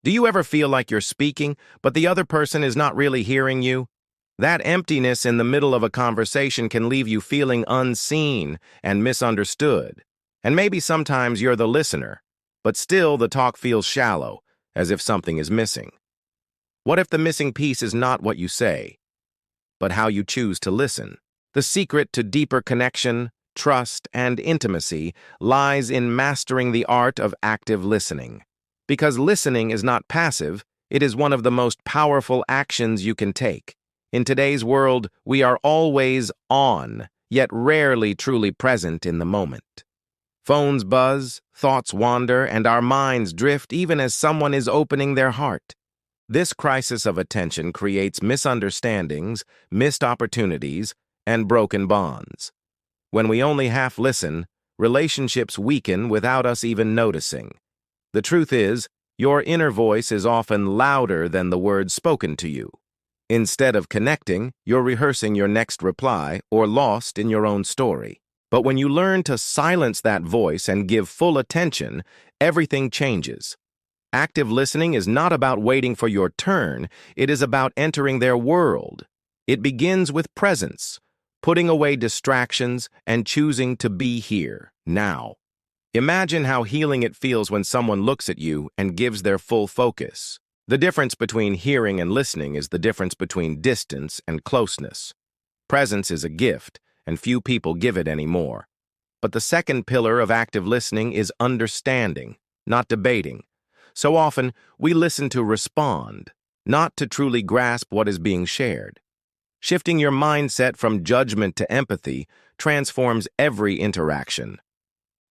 Do you ever feel like you're speaking, but the other person is not really hearing you? That emptiness in the middle of a conversation can leave you feeling unseen and misunderstood. And maybe sometimes you're the listener, but still the talk feels shallow, as if something is missing. What if the missing piece is not what you say, but how you choose to listen? The secret to deeper connection, trust, and intimacy lies in mastering the art of active listening. Because listening is not passive, it is one of the most powerful actions you can take. In today's world, we are always on, yet rarely truly present in the moment. Phones buzz, thoughts wander, and our minds drift even as someone is opening their heart. This crisis of attention creates misunderstandings, missed opportunities, and broken bonds. When we only half listen, relationships weaken without us even noticing. The truth is, your inner voice is often louder than the words spoken to you. Instead of connecting, you're rehearsing your next reply or lost in your own story. But when you learn to silence that voice and give full attention, everything changes. Active listening is not about waiting for your turn, it is about entering their world. It begins with presence, putting away distractions and choosing to be here, now. Imagine how healing it feels when someone looks at you and gives their full focus. The difference between hearing and listening is the difference between distance and closeness. Presence is a gift, and few people give it anymore. But the second pillar of active listening is understanding, not debating. So often, we listen to respond, not to truly grasp what is being shared. Shifting your mindset from judgment to empathy transforms every interaction.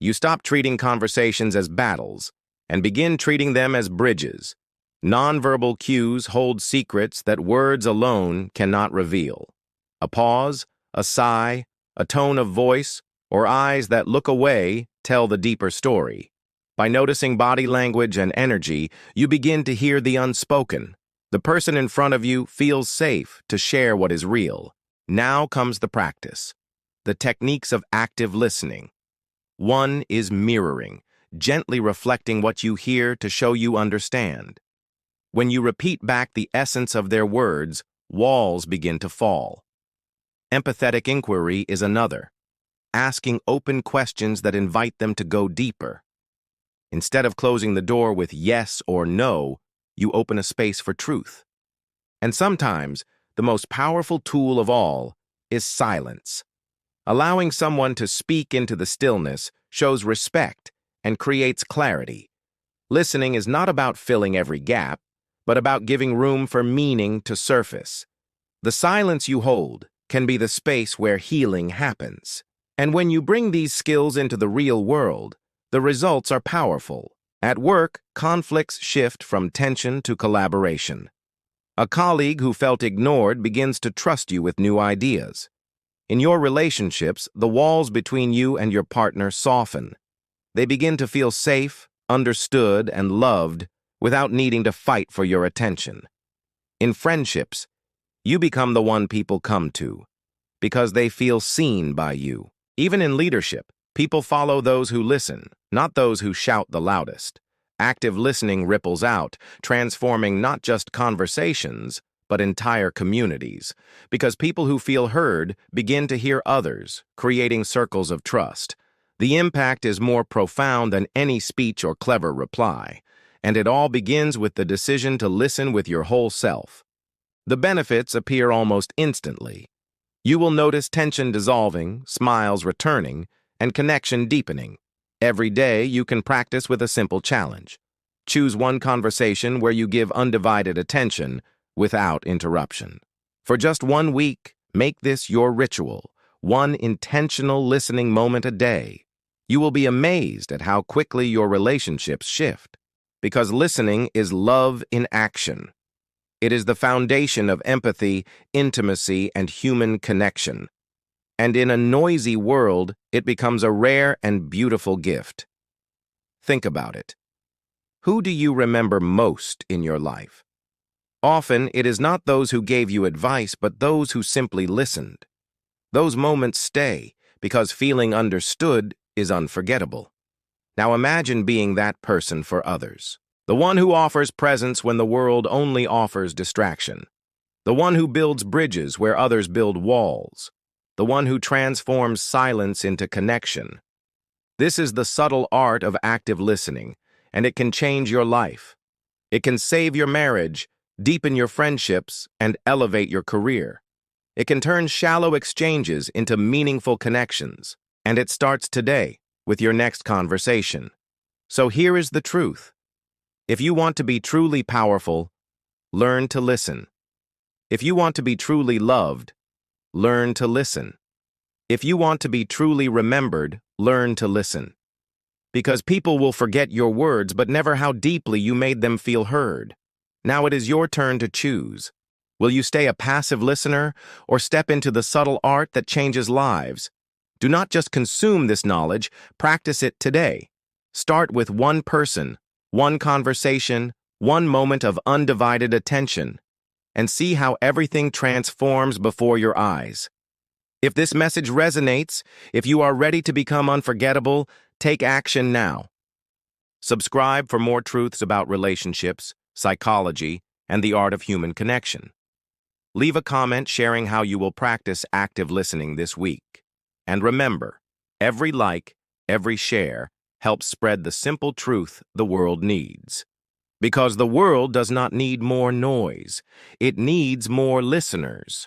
You stop treating conversations as battles and begin treating them as bridges. Nonverbal cues hold secrets that words alone cannot reveal. A pause, a sigh, a tone of voice, or eyes that look away tell the deeper story. By noticing body language and energy, you begin to hear the unspoken. The person in front of you feels safe to share what is real. Now comes the practice. The techniques of active listening. One is mirroring, gently reflecting what you hear to show you understand. When you repeat back the essence of their words, walls begin to fall. Empathetic inquiry is another, asking open questions that invite them to go deeper. Instead of closing the door with yes or no, you open a space for truth. And sometimes, the most powerful tool of all is silence. Allowing someone to speak into the stillness shows respect and creates clarity. Listening is not about filling every gap, but about giving room for meaning to surface. The silence you hold can be the space where healing happens. And when you bring these skills into the real world, the results are powerful. At work, conflicts shift from tension to collaboration. A colleague who felt ignored begins to trust you with new ideas. In your relationships, the walls between you and your partner soften. They begin to feel safe, understood, and loved without needing to fight for your attention. In friendships, you become the one people come to because they feel seen by you. Even in leadership, people follow those who listen, not those who shout the loudest. Active listening ripples out, transforming not just conversations, but entire communities, because people who feel heard begin to hear others, creating circles of trust. The impact is more profound than any speech or clever reply, and it all begins with the decision to listen with your whole self. The benefits appear almost instantly. You will notice tension dissolving, smiles returning, and connection deepening. Every day, you can practice with a simple challenge. Choose one conversation where you give undivided attention without interruption. For just 1 week, make this your ritual, one intentional listening moment a day. You will be amazed at how quickly your relationships shift, because listening is love in action. It is the foundation of empathy, intimacy, and human connection. And in a noisy world, it becomes a rare and beautiful gift. Think about it. Who do you remember most in your life? Often, it is not those who gave you advice, but those who simply listened. Those moments stay because feeling understood is unforgettable. Now imagine being that person for others. The one who offers presence when the world only offers distraction. The one who builds bridges where others build walls. The one who transforms silence into connection. This is the subtle art of active listening, and it can change your life. It can save your marriage, deepen your friendships, and elevate your career. It can turn shallow exchanges into meaningful connections, and it starts today with your next conversation. So here is the truth. If you want to be truly powerful, learn to listen. If you want to be truly loved, learn to listen. If you want to be truly remembered, learn to listen. Because people will forget your words but never how deeply you made them feel heard. Now it is your turn to choose. Will you stay a passive listener or step into the subtle art that changes lives? Do not just consume this knowledge, practice it today. Start with one person, one conversation, one moment of undivided attention, and see how everything transforms before your eyes. If this message resonates, if you are ready to become unforgettable, take action now. Subscribe for more truths about relationships, psychology, and the art of human connection. Leave a comment sharing how you will practice active listening this week. And remember, every like, every share helps spread the simple truth the world needs. Because the world does not need more noise, it needs more listeners.